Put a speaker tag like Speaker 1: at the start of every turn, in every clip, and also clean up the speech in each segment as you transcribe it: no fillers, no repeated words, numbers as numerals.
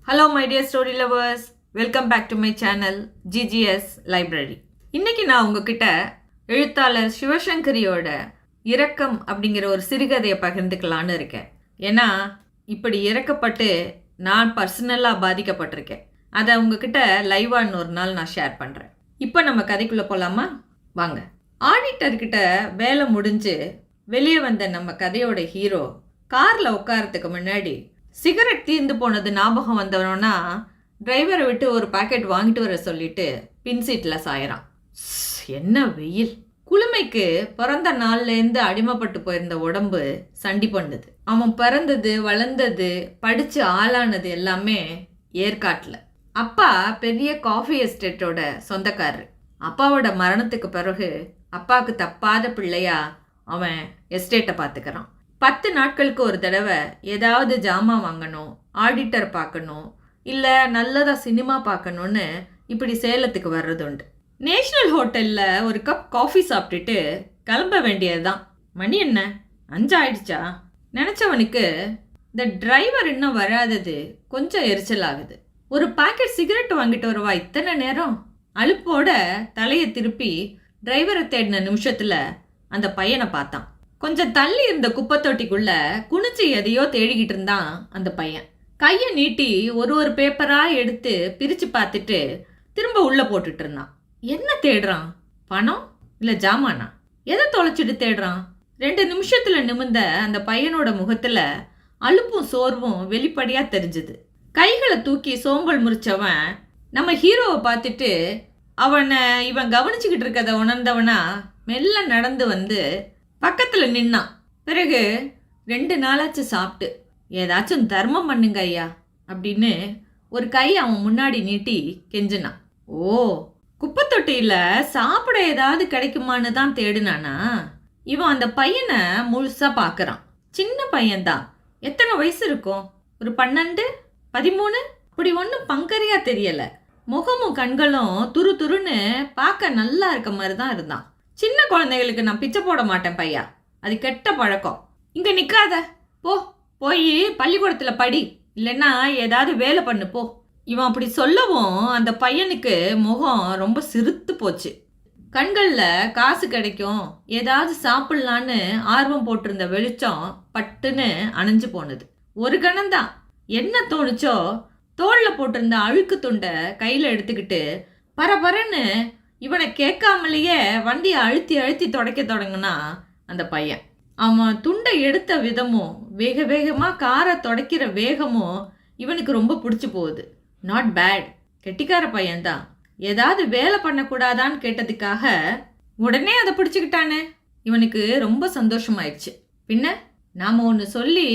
Speaker 1: Hello my dear story lovers, welcome back to my channel GGS library. இன்னைக்கு நான் உங்ககிட்ட எழுத்தாளர் சிவசங்கரியோட இரக்கம் அப்படிங்கிற ஒரு சிறுகதையை பகிர்ந்துக்கலான்னு இருக்கேன். ஏன்னா இப்படி இறக்கப்பட்டு நான் பர்சனலாக பாதிக்கப்பட்டிருக்கேன். அதை உங்ககிட்ட லைவான்னு ஒரு நாள் நான் ஷேர் பண்ணுறேன். இப்போ நம்ம கதைக்குள்ளே போகலாமா? வாங்க. ஆடிட்டர்கிட்ட வேலை முடிஞ்சு வெளியே வந்த நம்ம கதையோட ஹீரோ காரில் உட்காரத்துக்கு முன்னாடி சிகரெட் தீர்ந்து போனது ஞாபகம் வந்தவனா டிரைவரை விட்டு ஒரு பாக்கெட் வாங்கிட்டு வர சொல்லிட்டு பின் சீட்டில் சாயறான். என்ன வெயில்! குளுமைக்கு பிறந்த நாள்லேருந்து அடிமைப்பட்டு போயிருந்த உடம்பு சண்டி பண்ணுது. அவன் பிறந்தது, வளர்ந்தது, படித்து ஆளானது எல்லாமே ஏற்காட்டில். அப்பா பெரிய காஃபி எஸ்டேட்டோட சொந்தக்காரரு. அப்பாவோட மரணத்துக்கு பிறகு அப்பாவுக்கு தப்பாத பிள்ளையா அவன் எஸ்டேட்டை பார்த்துக்கிறான். 10 நாட்களுக்கு ஒரு தடவை ஏதாவது ஜாமான் வாங்கணும், ஆடிட்டர் பார்க்கணும், இல்லை நல்லதாக சினிமா பார்க்கணுன்னு இப்படி சேலத்துக்கு வர்றது உண்டு. நேஷ்னல் ஹோட்டலில் ஒரு கப் காஃபி சாப்பிட்டுட்டு கிளம்ப வேண்டியது தான். மணி என்ன 5 ஆயிடுச்சா? நினச்சவனுக்கு இந்த டிரைவர் இன்னும் வராதது கொஞ்சம் எரிச்சல் ஆகுது. ஒரு பாக்கெட் சிகரெட் வாங்கிட்டு வருவா இத்தனை நேரம்? அலுப்போட தலையை திருப்பி டிரைவரை தேடின நிமிஷத்தில் அந்த பையனை பார்த்தான். கொஞ்சம் தள்ளி இருந்த குப்பை தொட்டிக்குள்ள குனிச்சு எதையோ தேடிக்கிட்டு இருந்தான் அந்த பையன். கையை நீட்டி ஒரு பேப்பராக எடுத்து பிரித்து பார்த்துட்டு திரும்ப உள்ளே போட்டுட்டு இருந்தான். என்ன தேடுறான்? பணம் இல்லை ஜாமானா? எதை தொலைச்சிட்டு தேடுறான்? 2 நிமிஷத்தில் நிமிர்ந்த அந்த பையனோட முகத்தில் அலுப்பும் சோர்வும் வெளிப்படையாக தெரிஞ்சுது. கைகளை தூக்கி சோம்பல் முறிச்சவன் நம்ம ஹீரோவை பார்த்துட்டு இவன் கவனிச்சுக்கிட்டு இருக்கதை உணர்ந்தவனா மெல்ல நடந்து வந்து பக்கத்தில் நின்னான். பிறகு 2 நாளாச்சு சாப்பிட்டு ஏதாச்சும் தர்மம் பண்ணுங்க ஐயா அப்படின்னு ஒரு கை அவன் முன்னாடி நீட்டி கெஞ்சினான். ஓ, குப்பை தொட்டியில் சாப்பிட ஏதாவது கிடைக்குமான்னு தான் தேடினானா? இவன் அந்த பையனை முழுசாக பார்க்குறான். சின்ன பையன்தான். எத்தனை வயசு இருக்கும்? ஒரு 12, 13, அப்படி ஒன்றும் பங்கரையாக தெரியலை. முகமும் கண்களும் துரு துருன்னு பார்க்க நல்லா இருக்க மாதிரி தான் இருந்தான். சின்ன குழந்தைகளுக்கு நான் பிச்சை போட மாட்டேன் பையா, அது கெட்ட பழக்கம். இங்கே நிற்காத, போய் பள்ளிக்கூடத்தில் படி, இல்லைன்னா ஏதாவது வேலை பண்ணு போ. இவன் அப்படி சொல்லவும் அந்த பையனுக்கு முகம் ரொம்ப சிரித்து போச்சு. கண்களில் காசு கிடைக்கும், ஏதாவது சாப்பிட்லான்னு ஆர்வம் போட்டிருந்த வெளிச்சம் பட்டுன்னு அணைஞ்சு போனது. ஒரு கணம்தான் என்ன தோணுச்சோ தோளில் போட்டிருந்த அழுக்கு துண்டை கையில் எடுத்துக்கிட்டு பரபரன்னு இவனை கேட்காமலேயே வண்டியை அழுத்தி அழுத்தி துடைக்க தொடங்கினா அந்த பையன். அவன் துண்டை எடுத்த விதமும் வேக வேகமாக காரை துடைக்கிற வேகமும் இவனுக்கு ரொம்ப பிடிச்சி போகுது. நாட் பேட், கெட்டிக்கார பையன்தான். ஏதாவது வேலை பண்ணக்கூடாதான்னு கேட்டதுக்காக உடனே அதை பிடிச்சிக்கிட்டானே. இவனுக்கு ரொம்ப சந்தோஷமாயிடுச்சு. பின்ன நாம் ஒன்று சொல்லி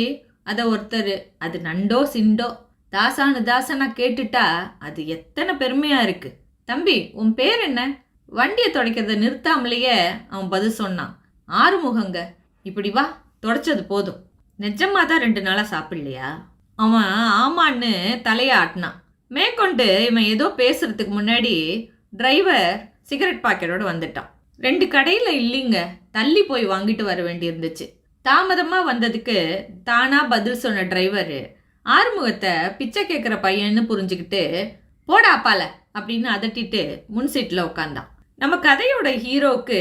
Speaker 1: அதை ஒருத்தர் அது நண்டோ சிண்டோ தாசானா கேட்டுட்டா அது எத்தனை பெருமையாக இருக்கு. தம்பி, உன் பேர் என்ன? வண்டியை துடைக்கிறத நிறுத்தாமலேயே அவன் பதில் சொன்னான். ஆறுமுகங்க. இப்படி வா, துடைச்சது போதும். நிஜமாக தான் 2 நாளாக சாப்பிடலையா? அவன் ஆமான்னு தலையை ஆட்டினான். மேற்கொண்டு இவன் ஏதோ பேசுறதுக்கு முன்னாடி டிரைவர் சிகரெட் பாக்கெட்டோடு வந்துட்டான். 2 கடையில் இல்லைங்க, தள்ளி போய் வாங்கிட்டு வர வேண்டியிருந்துச்சு. தாமதமாக வந்ததுக்கு தானாக பதில் சொன்ன டிரைவர் ஆறுமுகத்தை பிச்சை கேட்குற பையன்னு புரிஞ்சுக்கிட்டு போடா அப்பால அப்படின்னு அதட்டிட்டு முன் சீட்டில் உட்காந்தான். நம்ம கதையோட ஹீரோவுக்கு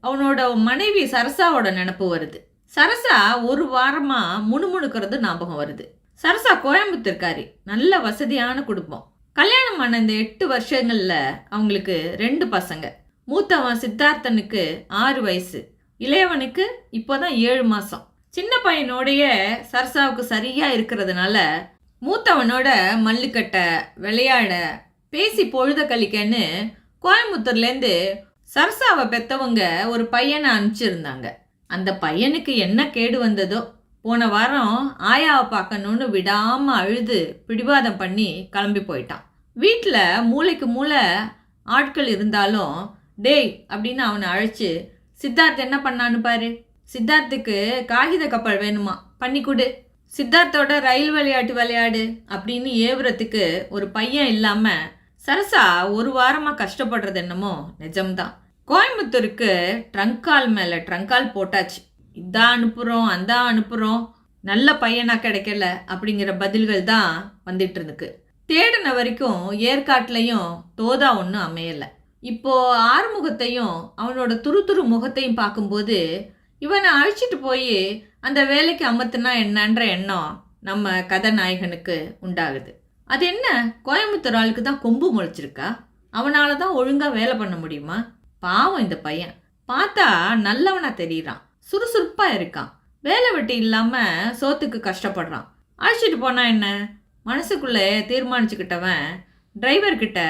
Speaker 1: அவனோட மனைவி சரசாவோட நினப்பு வருது. சரசா ஒரு வாரமாக முணுமுணுக்கிறது ஞாபகம் வருது. சரசா கோயம்புத்தூர்காரி, நல்ல வசதியான குடும்பம். கல்யாணம் ஆன இந்த 8 வருஷங்களில் அவங்களுக்கு 2 பசங்க. மூத்தவன் சித்தார்த்தனுக்கு 6 வயசு, இளையவனுக்கு இப்போதான் 7 மாதம். சின்ன பையனோடைய சரசாவுக்கு சரியாக இருக்கிறதுனால மூத்தவனோட மல்லுக்கட்டை விளையாட பேசி பொழுத கழிக்கன்னு கோயம்புத்தூர்லேருந்து சரசாவை பெற்றவங்க ஒரு பையனை அனுப்பிச்சிருந்தாங்க. அந்த பையனுக்கு என்ன கேடு வந்ததோ போன வாரம் ஆயாவை பார்க்கணுன்னு விடாமல் அழுது பிடிவாதம் பண்ணி கிளம்பி போயிட்டான். வீட்டில் மூளைக்கு மூளை ஆட்கள் இருந்தாலும் டேய் அப்படின்னு அவனை அழைச்சி சித்தார்த் என்ன பண்ணான்னு பாரு, சித்தார்த்துக்கு காகித கப்பல் வேணுமா, பண்ணி கொடு, சித்தார்த்தோட ரயில் விளையாட்டு விளையாடு அப்படின்னு ஏவுறதுக்கு ஒரு பையன் இல்லாமல் சரசா ஒரு வாரமாக கஷ்டப்படுறது என்னமோ நிஜம்தான். கோயம்புத்தூருக்கு ட்ரங்கால் மேலே ட்ரங்கால் போட்டாச்சு. இதான் அனுப்புகிறோம், அதான் அனுப்புகிறோம், நல்ல பையனாக கிடைக்கல அப்படிங்கிற பதில்கள் தான் வந்துட்டு இருக்கு. தேடின வரைக்கும் ஏற்காட்டுலையும் தோதா ஒன்றும் அமையலை. இப்போ ஆறுமுகத்தையும் அவனோட துரு துரு முகத்தையும் பார்க்கும்போது இவனை அழைச்சிட்டு போய் அந்த வேலைக்கு அமர்த்தினா என்னன்ற எண்ணம் நம்ம கதாநாயகனுக்கு உண்டாகுது. அது என்ன, கோயம்புத்தூர் ஆளுக்கு தான் கொம்பு முளைச்சிருக்கா? அவனால தான் ஒழுங்காக வேலை பண்ண முடியுமா? பாவம் இந்த பையன். பார்த்தா நல்லவனா தெரியறான், சுறுசுறுப்பாக இருக்கான், வேலை வெட்டி இல்லாமல் சோத்துக்கு கஷ்டப்படுறான். அழைச்சிட்டு போனா என்ன? மனசுக்குள்ளே தீர்மானிச்சுக்கிட்டவன் டிரைவர்கிட்ட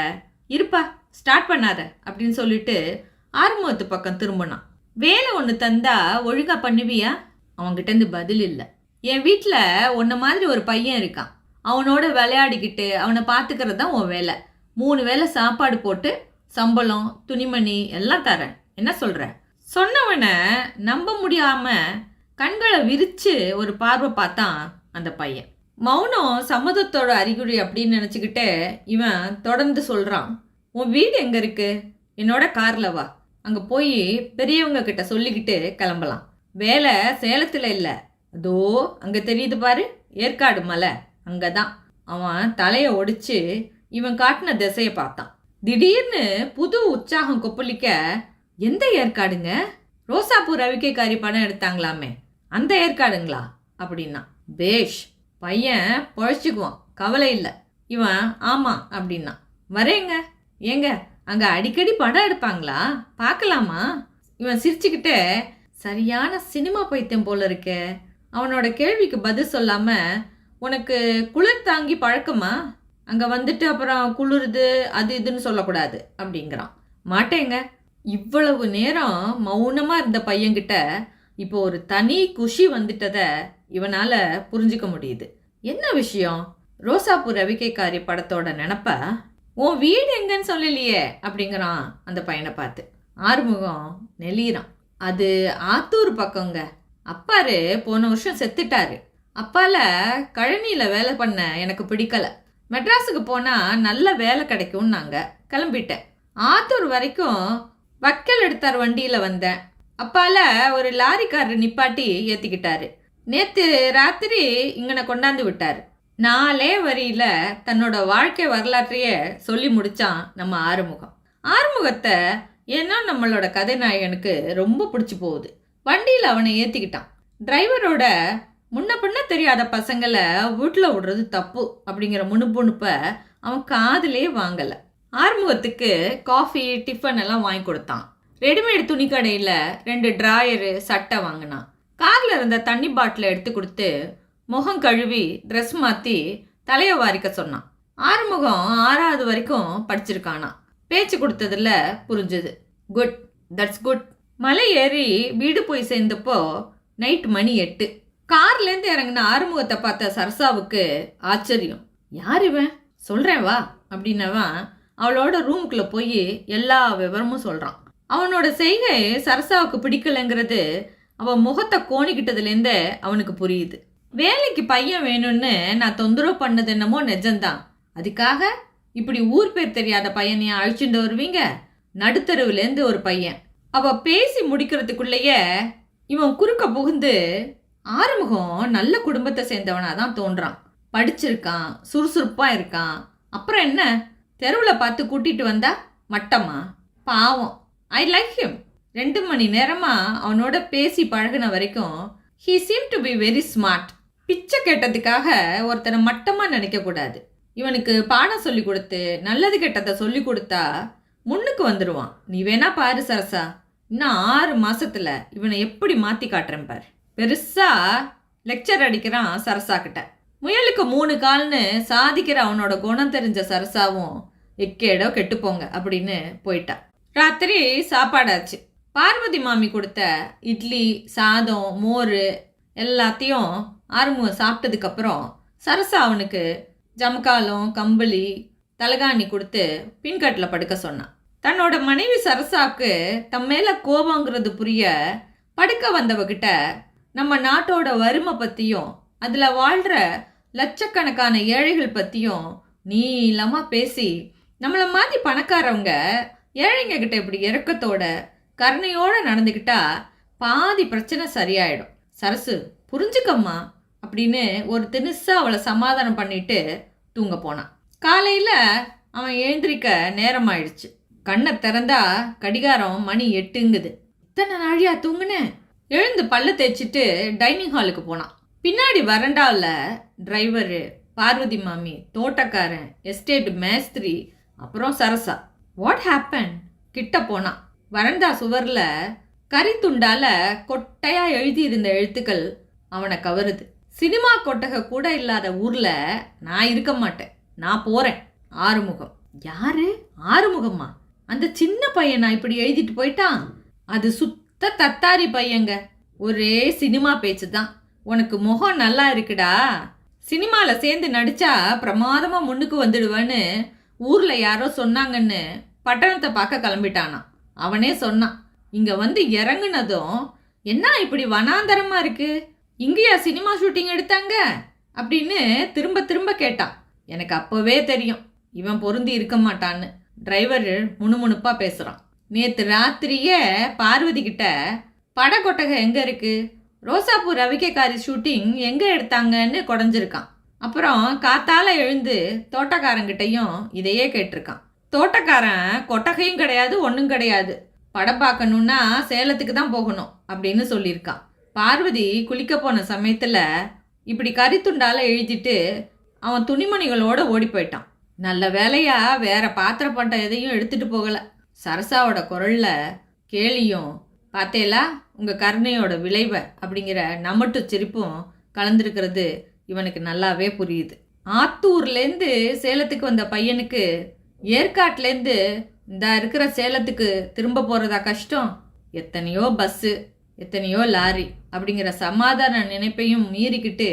Speaker 1: இருப்பா ஸ்டார்ட் பண்ணாத அப்படின்னு சொல்லிட்டு ஆறுமுகத்து பக்கம் திரும்பினான். வேலை ஒன்று தந்தா ஒழுங்கா பண்ணுவியா? அவன்கிட்டேருந்து பதில் இல்லை. என் வீட்டில் உன்ன மாதிரி ஒரு பையன் இருக்கான், அவனோட விளையாடிக்கிட்டு அவனை பார்த்துக்கிறது தான் உன் வேலை. 3 வேளை சாப்பாடு போட்டு சம்பளம் துணிமணி எல்லாம் தரேன், என்ன சொல்கிற? சொன்னவனை நம்ப முடியாமல் கண்களை விரித்து ஒரு பார்வை பார்த்தான் அந்த பையன். மௌனம் சம்மதத்தோட அறிகுறி அப்படின்னு நினச்சிக்கிட்டு இவன் தொடர்ந்து சொல்கிறான், உன் வீடு எங்கே இருக்கு? என்னோட காரில் வா, அங்கே போய் பெரியவங்க கிட்ட சொல்லிக்கிட்டு கிளம்பலாம். வேலை சேலத்தில் இல்லை, அதோ அங்கே தெரியுது பாரு ஏற்காடு மலை, அங்கே தான். அவன் தலையை ஒடிச்சு இவன் காட்டின திசையை பார்த்தான். திடீர்னு புது உற்சாகம் கொப்பளிக்க, எந்த ஏற்காடுங்க? ரோசாப்பூ ரவிக்கைக்காரி படம் எடுத்தாங்களாமே அந்த ஏற்காடுங்களா அப்படின்னா. பேஷ், பையன் பொழைச்சிக்குவான், கவலை இல்லை. இவன் ஆமாம் அப்படின்னா. வரேங்க. ஏங்க அங்கே அடிக்கடி படம் எடுப்பாங்களா, பார்க்கலாமா? இவன் சிரிச்சுக்கிட்டே, சரியான சினிமா பைத்தியம் போல இருக்க. அவனோட கேள்விக்கு பதில் சொல்லாமல், உனக்கு குளிர் தாங்கி பழக்கமா? அங்கே வந்துட்டு அப்புறம் குளிருது அது இதுன்னு சொல்லக்கூடாது அப்படிங்கிறான். மாட்டேங்க. இவ்வளவு நேரம் மௌனமாக இருந்த பையன்கிட்ட இப்போ ஒரு தனி குஷி வந்துட்டதை இவனால் புரிஞ்சிக்க முடியுது. என்ன விஷயம்? ரோசாப்பூ ரவிக்கைக்காரி படத்தோட நினப்ப? உன் வீடு எங்கன்னு சொல்லலையே அப்படிங்கிறான் அந்த பையனை பார்த்து. ஆறுமுகம் நெளிறான். அது ஆத்தூர் பக்கங்க. அப்பாரு போன வருஷம் செத்துட்டாரு. அப்பால கழனியில் வேலை பண்ண எனக்கு பிடிக்கலை. மெட்ராஸுக்கு போனால் நல்ல வேலை கிடைக்கும்னு நாங்கள் கிளம்பிட்டேன். ஆத்தூர் வரைக்கும் வக்கல் எடுத்தார் வண்டியில் வந்தேன். அப்பால ஒரு லாரிக்காரர் நிப்பாட்டி ஏற்றிக்கிட்டாரு. நேற்று ராத்திரி இங்கனை கொண்டாந்து விட்டார். 4 வரியில் தன்னோட வாழ்க்கை வரலாற்றையே சொல்லி முடித்தான் நம்ம ஆறுமுகம். ஆறுமுகத்தை ஏன்னா நம்மளோட கதைநாயகனுக்கு ரொம்ப பிடிச்சி போகுது. வண்டியில் அவனை ஏற்றிக்கிட்டான். டிரைவரோட முன்ன பின்ன தெரியாத பசங்களை வீட்டில் விடுறது தப்பு அப்படிங்கிற முணுப்புணுப்பை அவன் காதிலே வாங்கலை. ஆறுமுகத்துக்கு காஃபி டிஃபன் எல்லாம் வாங்கி கொடுத்தான். ரெடிமேட் துணி கடையில் 2 டிராயரு சட்டை வாங்கினான். காரில் இருந்த தண்ணி பாட்டிலை எடுத்து கொடுத்து முகம் கழுவி ட்ரெஸ் மாற்றி தலையை வாரிக்க சொன்னான். ஆறுமுகம் 6வது வரைக்கும் படிச்சிருக்கானா. பேச்சு கொடுத்ததில் புரிஞ்சுது. Good, that's good. மலை ஏறி வீடு போய் சேர்ந்தப்போ நைட் மணி 8. கார்லேருந்து இறங்கின ஆறுமுகத்தை பார்த்த சரசாவுக்கு ஆச்சரியம். யார் இவன்? சொல்கிறேன் வா அப்படின்னவன் அவளோட ரூமுக்குள்ளே போய் எல்லா விவரமும் சொல்கிறான். அவனோட செய்கை சரசாவுக்கு பிடிக்கலைங்கிறது அவன் முகத்தை கோணிக்கிட்டதுலேருந்தே அவனுக்கு புரியுது. வேலைக்கு பையன் வேணும்னு நான் தொந்தரவு பண்ணது என்னமோ நிஜம்தான். அதுக்காக இப்படி ஊர் பேர் தெரியாத பையனையா அழிச்சுட்டு வருவீங்க? நடுத்தருவுலேருந்து ஒரு பையன். அவள் பேசி முடிக்கிறதுக்குள்ளேயே இவன் குறுக்க புகுந்து, ஆறுமுகம் நல்ல குடும்பத்தை சேர்ந்தவனாக தான் தோன்றான், படிச்சிருக்கான், சுறுசுறுப்பாக இருக்கான், அப்புறம் என்ன தெருவில் பார்த்து கூட்டிகிட்டு வந்தா மட்டமா? பாவம், ஐ லைக் ஹிம். 2 மணி நேரமாக அவனோட பேசி பழகின வரைக்கும் he seem to be very smart. பிச்சை கேட்டதுக்காக ஒருத்தனை மட்டமாக நினைக்கக்கூடாது. இவனுக்கு பாடம் சொல்லி கொடுத்து நல்லது கெட்டதை சொல்லி கொடுத்தா முன்னுக்கு வந்துடுவான். நீ வேணா பாரு சரசா, இன்னும் 6 மாசத்துல இவனை எப்படி மாற்றி காட்டுறேன் பாரு. பெருசாக லெக்சர் அடிக்கிறான் சரசா கிட்ட. முயலுக்கு 3 கால்னு சாதிக்கிற அவனோட குணம் தெரிஞ்ச சரசாவும் எக்கேடோ கெட்டுப்போங்க அப்படின்னு போயிட்டா. ராத்திரி சாப்பாடாச்சு. பார்வதி மாமி கொடுத்த இட்லி சாதம் மோர் எல்லாத்தையும் ஆறுமுகம் சாப்பிட்டதுக்கப்புறம் சரசா அவனுக்கு ஜமக்காலம் கம்பளி தலகாணி கொடுத்து பின்கட்டில் படுக்க சொன்னான். தன்னோட மனைவி சரசாவுக்கு தம் மேலே கோபங்கிறது புரிய படுக்க வந்தவகிட்ட நம்ம நாட்டோட வறுமை பற்றியும் அதில் வாழ்கிற லட்சக்கணக்கான ஏழைகள் பற்றியும் நீளமாக பேசி நம்மளை மாதிரி பணக்காரவங்க ஏழைங்க கிட்ட இப்படி இறக்கத்தோட கருணையோடு நடந்துக்கிட்டா பாதி பிரச்சனை சரியாயிடும். சரசு புரிஞ்சுக்கம்மா அப்படின்னு ஒரு தினுசா அவளை சமாதானம் பண்ணிட்டு தூங்க போனான். காலையில் அவன் எழுந்திரிக்க நேரம் ஆயிடுச்சு. கண்ணை திறந்தா கடிகாரம் மணி 8ங்குது. இத்தனை நாழியா தூங்குனேன். எழுந்து பல்ல தேய்ச்சிட்டு டைனிங் ஹாலுக்கு போனான். பின்னாடி வரண்டாவில் டிரைவரு, பார்வதி மாமி, தோட்டக்காரன், எஸ்டேட் மேஸ்திரி, அப்புறம் சரசா. What happen? கிட்ட போனான். வரண்டா சுவரில் கரித்துண்டால கொட்டையா எழுதியிருந்த எழுத்துக்கள் அவனை கவருது. சினிமா கொட்டகை கூட இல்லாத ஊர்ல நான் இருக்க மாட்டேன், நான் போறேன். ஆறுமுகம். யாரு? ஆறுமுகமா? அந்த சின்ன பையனா இப்படி எழுதிட்டு போயிட்டான்? அது சுத்த தத்தாரி பையங்க. ஒரே சினிமா பேச்சு தான். உனக்கு முகம் நல்லா இருக்குடா, சினிமாவில் சேர்ந்து நடிச்சா பிரமாதமாக முன்னுக்கு வந்துடுவேன்னு ஊரில் யாரோ சொன்னாங்கன்னு பட்டணத்தை பார்க்க கிளம்பிட்டானா. அவனே சொன்னான். இங்கே வந்து இறங்குனதும், என்ன இப்படி வனாந்தரமாக இருக்கு, இங்கேயா சினிமா ஷூட்டிங் எடுத்தாங்க அப்படின்னு திரும்ப திரும்ப கேட்டான். எனக்கு அப்போவே தெரியும் இவன் பொருந்தி இருக்க மாட்டான்னு. டிரைவர் முணுமுணுப்பாக பேசுகிறான். நேற்று ராத்திரியே பார்வதி கிட்ட படக்கொட்டகை எங்கே இருக்கு, ரோசாப்பூர் ரவிக்கைக்காரி ஷூட்டிங் எங்கே எடுத்தாங்கன்னு குடஞ்சிருக்கான். அப்புறம் காத்தால எழுந்து தோட்டக்காரங்கிட்டையும் இதையே கேட்டிருக்கான். தோட்டக்காரன் கொட்டகையும் கிடையாது, ஒன்றும் கிடையாது, படம் பார்க்கணுன்னா சேலத்துக்கு தான் போகணும் அப்படின்னு சொல்லியிருக்கான். பார்வதி குளிக்க போன சமயத்தில் இப்படி கரித்துண்டால எழுதிட்டு அவன் துணிமணிகளோடு ஓடி போயிட்டான். நல்ல வேலையா வேற பாத்திர பட்டம் எதையும் எடுத்துட்டு போகலை. சரசாவோட குரலில் கேலியும், பார்த்தேலா உங்கள் கருணையோட விளைவை அப்படிங்கிற நமட்டு சிரிப்பும் கலந்துருக்கிறது இவனுக்கு நல்லாவே புரியுது. ஆத்தூர்லேருந்து சேலத்துக்கு வந்த பையனுக்கு ஏற்காட்டிலேருந்து இந்த இருக்கிற சேலத்துக்கு திரும்ப போகிறதா கஷ்டம். எத்தனையோ பஸ்ஸு, எத்தனையோ லாரி அப்படிங்கிற சமாதான நினைப்பையும் மீறிக்கிட்டு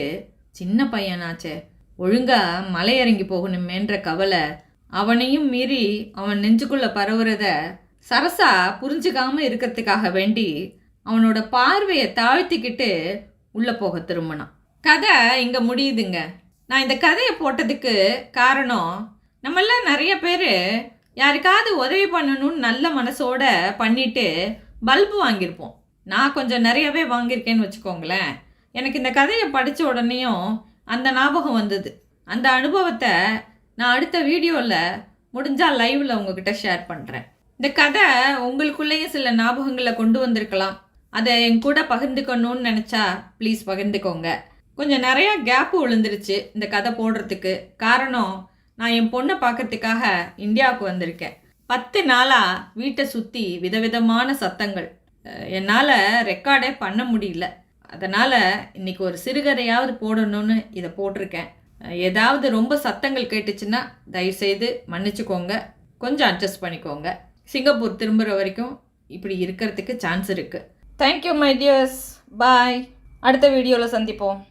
Speaker 1: சின்ன பையனாச்சே, ஒழுங்கா மலை இறங்கி போகணுமேன்ற கவலை அவனையும் மீறி அவன் நெஞ்சுக்குள்ளே பரவுறத சரசா புரிஞ்சுக்காம இருக்கிறதுக்காக வேண்டி அவனோட பார்வையை தாழ்த்திக்கிட்டு உள்ளே போக திரும்பினான். கதை இங்கே முடியுதுங்க. நான் இந்த கதையை போட்டதுக்கு காரணம், நம்மளாம் நிறைய பேர் யாருக்காவது உதவி பண்ணணும்னு நல்ல மனசோட பண்ணிட்டு பல்பு வாங்கியிருப்போம். நான் கொஞ்சம் நிறையவே வாங்கியிருக்கேன்னு வச்சுக்கோங்களேன். எனக்கு இந்த கதையை படித்த உடனேயும் அந்த ஞாபகம் வந்தது. அந்த அனுபவத்தை நான் அடுத்த வீடியோவில் முடிஞ்சால் லைவில் உங்ககிட்ட ஷேர் பண்ணுறேன். இந்த கதை உங்களுக்குள்ளேயும் சில ஞாபகங்களை கொண்டு வந்திருக்கலாம். அதை என் கூட பகிர்ந்துக்கணும்னு நினச்சா ப்ளீஸ் பகிர்ந்துக்கோங்க. கொஞ்சம் நிறையா கேப்பு விழுந்துருச்சு இந்த கதை போடுறதுக்கு. காரணம், நான் என் பொண்ணை பார்க்கறதுக்காக இந்தியாவுக்கு வந்திருக்கேன். 10 நாளாக வீட்டை சுற்றி விதவிதமான சத்தங்கள், என்னால் ரெக்கார்டே பண்ண முடியல. அதனால் இன்றைக்கி ஒரு சிறுகதையாவது போடணும்னு இதை போட்டிருக்கேன். ஏதாவது ரொம்ப சத்தங்கள் கேட்டுச்சுன்னா தயவுசெய்து மன்னிச்சுக்கோங்க, கொஞ்சம் அட்ஜஸ்ட் பண்ணிக்கோங்க. சிங்கப்பூர் திரும்புகிற வரைக்கும் இப்படி இருக்கிறதுக்கு சான்ஸ் இருக்குது. தேங்க்யூ மை டியர்ஸ், பாய். அடுத்த வீடியோவில் சந்திப்போம்.